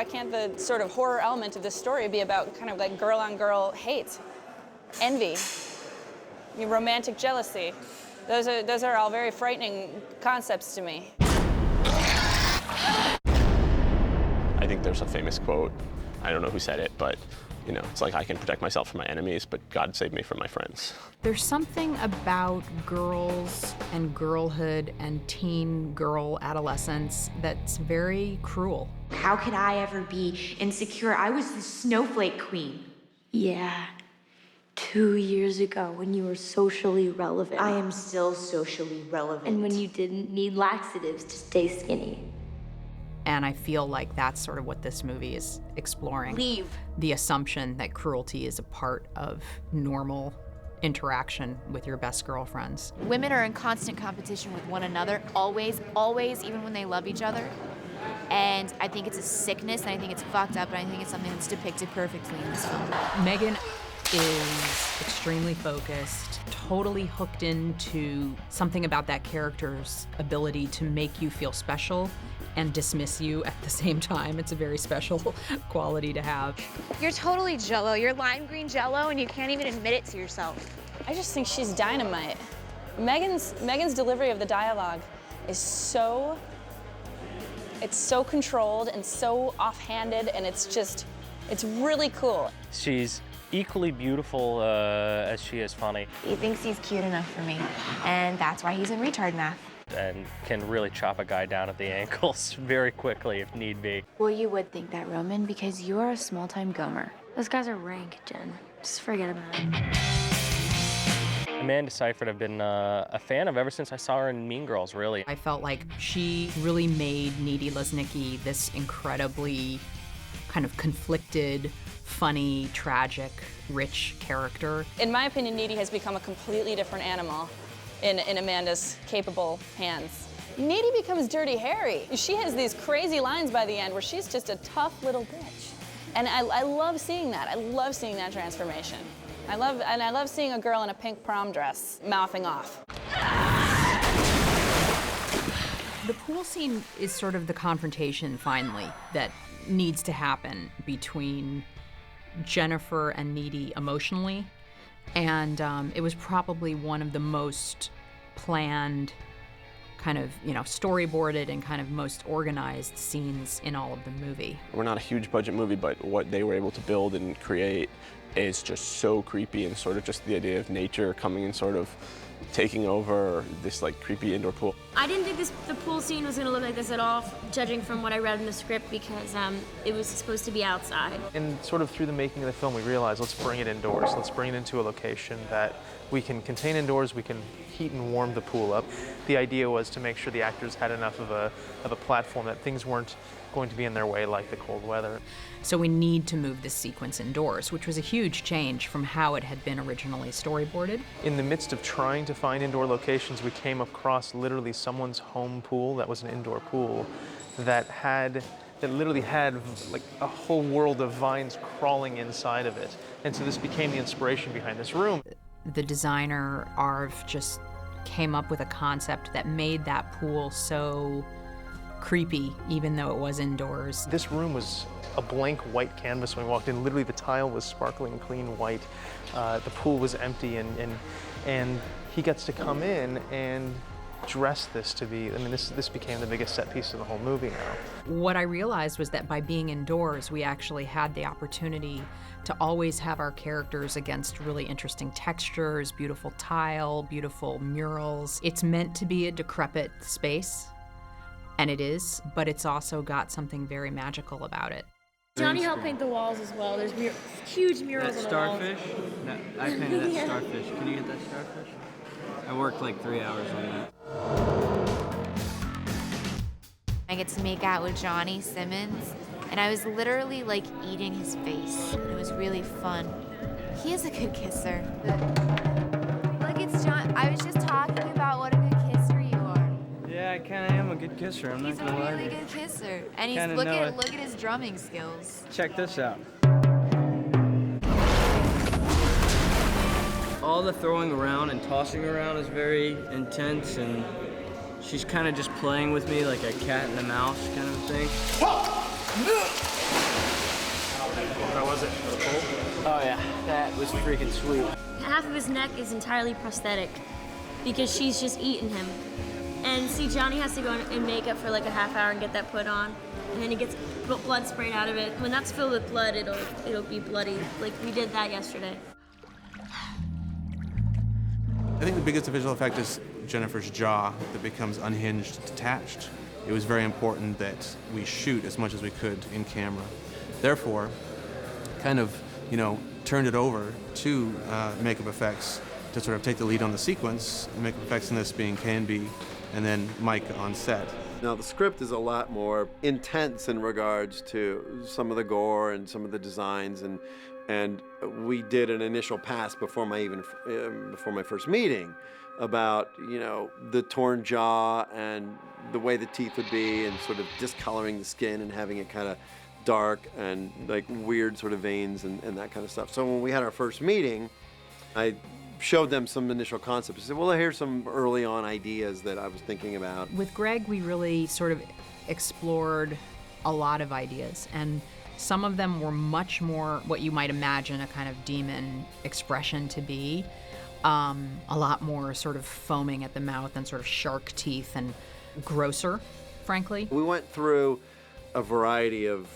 can't the sort of horror element of this story be about kind of like girl-on-girl hate, envy, romantic jealousy? Those are all very frightening concepts to me. I think there's a famous quote, I don't know who said it, but you know, it's like I can protect myself from my enemies, but God save me from my friends. There's something about girls and girlhood and teen girl adolescence that's very cruel. How could I ever be insecure? I was the snowflake queen. Yeah. 2 years ago when you were socially relevant. I am still socially relevant. And when you didn't need laxatives to stay skinny. And I feel like that's sort of what this movie is exploring. Leave. The assumption that cruelty is a part of normal interaction with your best girlfriends. Women are in constant competition with one another, always, even when they love each other. And I think it's a sickness, and I think it's fucked up, and I think it's something that's depicted perfectly in this film. Megan is extremely focused, totally hooked into something about that character's ability to make you feel special and dismiss you at the same time. It's a very special quality to have. You're totally Jell-O. You're lime green Jell-O, and you can't even admit it to yourself. I just think she's dynamite. Megan's delivery of the dialogue is so controlled and so offhanded, and it's really cool. She's equally beautiful as she is funny. He thinks he's cute enough for me, and that's why he's in retard math. And can really chop a guy down at the ankles very quickly if need be. Well, you would think that, Roman, because you are a small-time gomer. Those guys are rank, Jen. Just forget about it. Amanda Seyfried I've been a fan of ever since I saw her in Mean Girls, really. I felt like she really made Needy Lesnicki this incredibly kind of conflicted, funny, tragic, rich character. In my opinion, Needy has become a completely different animal in Amanda's capable hands. Needy becomes Dirty Harry. She has these crazy lines by the end where she's just a tough little bitch. And I love seeing that. I love seeing that transformation. I love seeing a girl in a pink prom dress mouthing off. The pool scene is sort of the confrontation, finally, that needs to happen between Jennifer and Needy emotionally. And it was probably one of the most planned, kind of, storyboarded and kind of most organized scenes in all of the movie. We're not a huge budget movie, but what they were able to build and create is just so creepy, and sort of just the idea of nature coming and sort of taking over this like creepy indoor pool. I didn't think the pool scene was going to look like this at all, judging from what I read in the script, because it was supposed to be outside. And sort of through the making of the film, we realized, let's bring it indoors. Let's bring it into a location that we can contain indoors, we can heat and warm the pool up. The idea was to make sure the actors had enough of a platform that things weren't going to be in their way like the cold weather. So we need to move this sequence indoors, which was a huge change from how it had been originally storyboarded. In the midst of trying to find indoor locations, we came across literally someone's home pool that was an indoor pool that literally had like a whole world of vines crawling inside of it. And so this became the inspiration behind this room. The designer, Arv, just came up with a concept that made that pool so creepy, even though it was indoors. This room was a blank white canvas when we walked in. Literally, the tile was sparkling clean white. The pool was empty, and he gets to come in and dress this to be, this became the biggest set piece of the whole movie now. What I realized was that by being indoors, we actually had the opportunity to always have our characters against really interesting textures, beautiful tile, beautiful murals. It's meant to be a decrepit space, and it is, but it's also got something very magical about it. Johnny helped paint the walls as well. There's huge murals on the walls. That starfish? No, I painted that starfish. Can you get that starfish? I worked like 3 hours on that. I get to make out with Johnny Simmons, and I was literally like eating his face, and it was really fun. He is a good kisser. Look, it's John. I was just talking about what a good kisser you are. Yeah, I kind of am a good kisser. I'm not gonna lie. He's a really good kisser, and he's Kinda look know at his drumming skills. Check this out. All the throwing around and tossing around is very intense, and she's kind of just playing with me like a cat and a mouse kind of thing. How was it? Cool? Oh yeah, that was freaking sweet. Half of his neck is entirely prosthetic because she's just eating him. And see, Johnny has to go in makeup for like a half hour and get that put on, and then he gets blood sprayed out of it. When that's filled with blood, it'll be bloody. Like we did that yesterday. I think the biggest visual effect is Jennifer's jaw that becomes unhinged, detached. It was very important that we shoot as much as we could in camera. Therefore, kind of, turned it over to makeup effects to sort of take the lead on the sequence. Makeup effects in this being Canby and then Mike on set. Now, the script is a lot more intense in regards to some of the gore and some of the designs, and we did an initial pass before my first meeting about the torn jaw and the way the teeth would be, and sort of discoloring the skin and having it kind of dark and like weird sort of veins and that kind of stuff. So when we had our first meeting, I showed them some initial concepts. I said, well, here's some early on ideas that I was thinking about. With Greg, we really sort of explored a lot of ideas, and some of them were much more what you might imagine a kind of demon expression to be. A lot more sort of foaming at the mouth and sort of shark teeth and grosser, frankly. We went through a variety of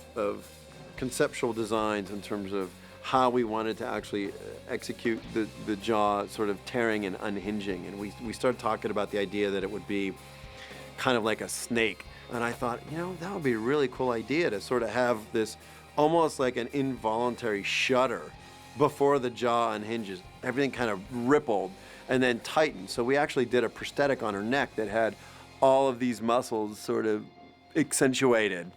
conceptual designs in terms of how we wanted to actually execute the jaw sort of tearing and unhinging. And we started talking about the idea that it would be kind of like a snake. And I thought, that would be a really cool idea to sort of have this almost like an involuntary shudder before the jaw unhinges. Everything kind of rippled and then tightened. So we actually did a prosthetic on her neck that had all of these muscles sort of accentuated.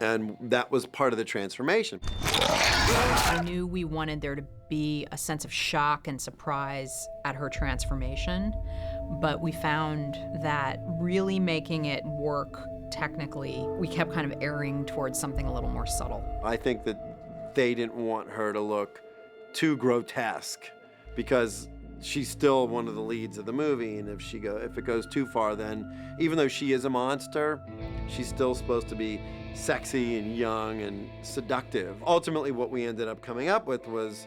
And that was part of the transformation. I knew we wanted there to be a sense of shock and surprise at her transformation, but we found that really making it work technically, we kept kind of erring towards something a little more subtle. I think that they didn't want her to look too grotesque because she's still one of the leads of the movie, and if it goes too far, then even though she is a monster, she's still supposed to be sexy and young and seductive. Ultimately, what we ended up coming up with was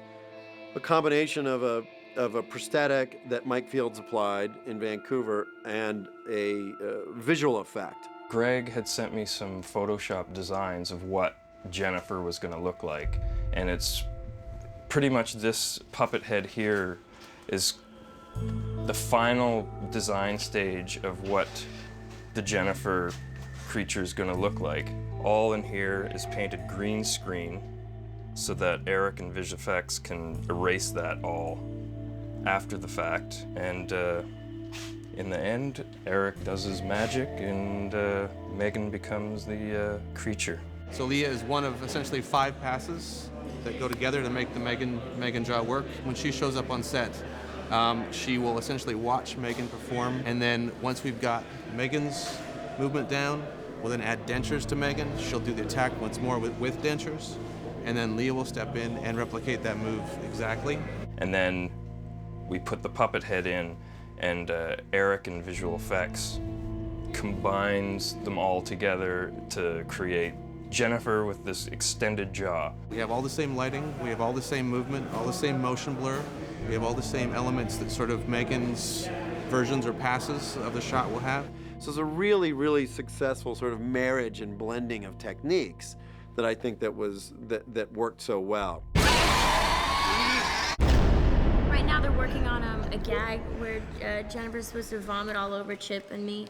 a combination of a prosthetic that Mike Fields applied in Vancouver and a visual effect. Greg had sent me some Photoshop designs of what Jennifer was going to look like, and it's pretty much this puppet head here is the final design stage of what the Jennifer creature is going to look like. All in here is painted green screen so that Eric and VisuFX can erase that all after the fact. And in the end, Eric does his magic and Megan becomes the creature. So Leah is one of essentially 5 passes that go together to make the Megan jaw work. When she shows up on set, she will essentially watch Megan perform, and then once we've got Megan's movement down, we'll then add dentures to Megan. She'll do the attack once more with dentures, and then Leah will step in and replicate that move exactly. And then we put the puppet head in, and Eric in visual effects combines them all together to create Jennifer with this extended jaw. We have all the same lighting, we have all the same movement, all the same motion blur, we have all the same elements that sort of Megan's versions or passes of the shot will have. So it's a really, really successful sort of marriage and blending of techniques that I think that worked so well. Right now they're working on a gag where Jennifer's supposed to vomit all over Chip and me.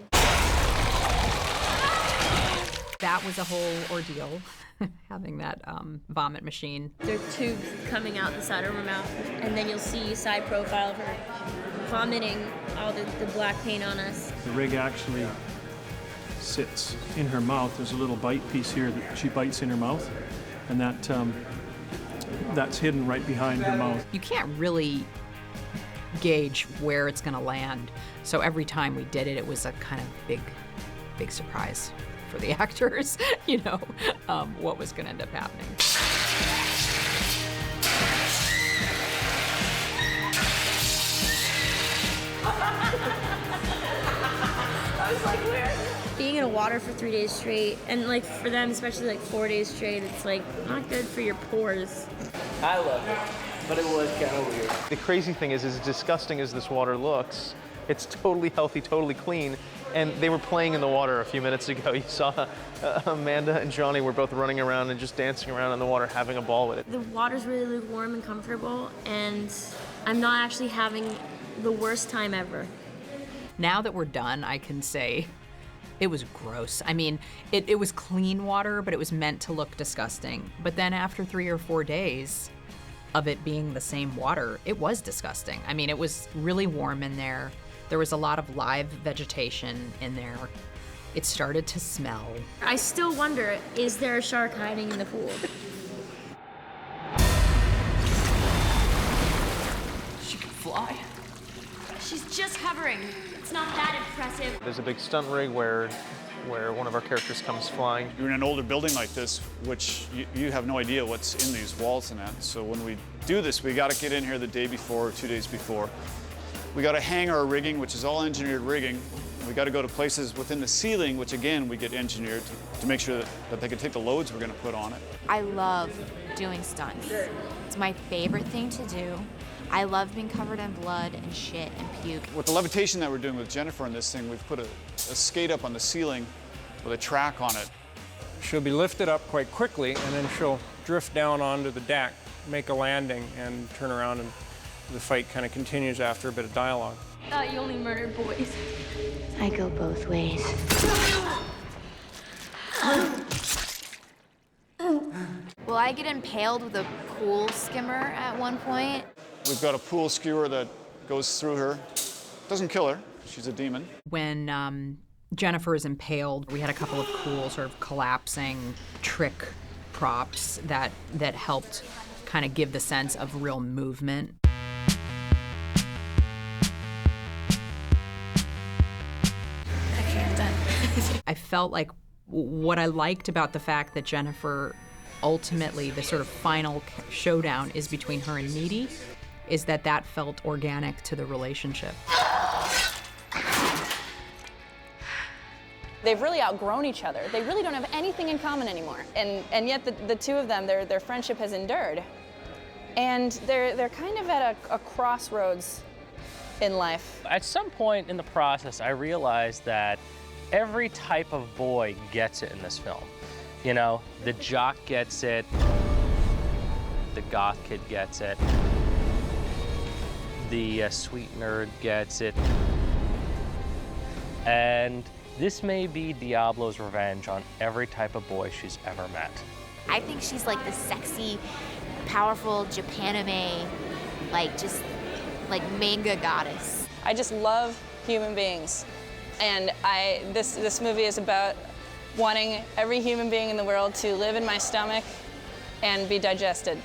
That was a whole ordeal, having that vomit machine. There are tubes coming out the side of her mouth, and then you'll see a side profile of her vomiting all the black paint on us. The rig actually sits in her mouth. There's a little bite piece here that she bites in her mouth, and that's hidden right behind her mouth. You can't really gauge where it's going to land, so every time we did it, it was a kind of big surprise for the actors, what was going to end up happening. I was like, where? being in the water for 3 days straight, and like for them, especially like 4 days straight, it's like not good for your pores. I love it, but it was kind of weird. The crazy thing is, as disgusting as this water looks, it's totally healthy, totally clean. And they were playing in the water a few minutes ago. You saw Amanda and Johnny were both running around and just dancing around in the water, having a ball with it. The water's really lukewarm and comfortable, and I'm not actually having the worst time ever. Now that we're done, I can say it was gross. I mean, it was clean water, but it was meant to look disgusting. But then after 3 or 4 days of it being the same water, it was disgusting. I mean, it was really warm in there. There was a lot of live vegetation in there. It started to smell. I still wonder, is there a shark hiding in the pool? She can fly. She's just hovering. It's not that impressive. There's a big stunt rig where one of our characters comes flying. You're in an older building like this, which you have no idea what's in these walls and that. So when we do this, we got to get in here the day before or 2 days before. We got to hang our rigging, which is all engineered rigging. We got to go to places within the ceiling, which again, we get engineered to make sure that they can take the loads we're going to put on it. I love doing stunts. It's my favorite thing to do. I love being covered in blood and shit and puke. With the levitation that we're doing with Jennifer in this thing, we've put a skate up on the ceiling with a track on it. She'll be lifted up quite quickly, and then she'll drift down onto the deck, make a landing, and turn around, and the fight kind of continues after a bit of dialogue. I thought you only murdered boys. I go both ways. Will I get impaled with a pool skimmer at one point? We've got a pool skewer that goes through her. Doesn't kill her, she's a demon. When Jennifer is impaled, we had a couple of cool sort of collapsing trick props that helped kind of give the sense of real movement. I felt like what I liked about the fact that Jennifer, ultimately, the sort of final showdown is between her and Needy, is that felt organic to the relationship. They've really outgrown each other. They really don't have anything in common anymore. And yet the two of them, their friendship has endured. And they're kind of at a crossroads in life. At some point in the process, I realized that every type of boy gets it in this film. You know, the jock gets it, the goth kid gets it, the sweet nerd gets it, and this may be Diablo's revenge on every type of boy she's ever met. I think she's like the sexy, powerful Japanime, just manga goddess. I just love human beings. And this movie is about wanting every human being in the world to live in my stomach and be digested.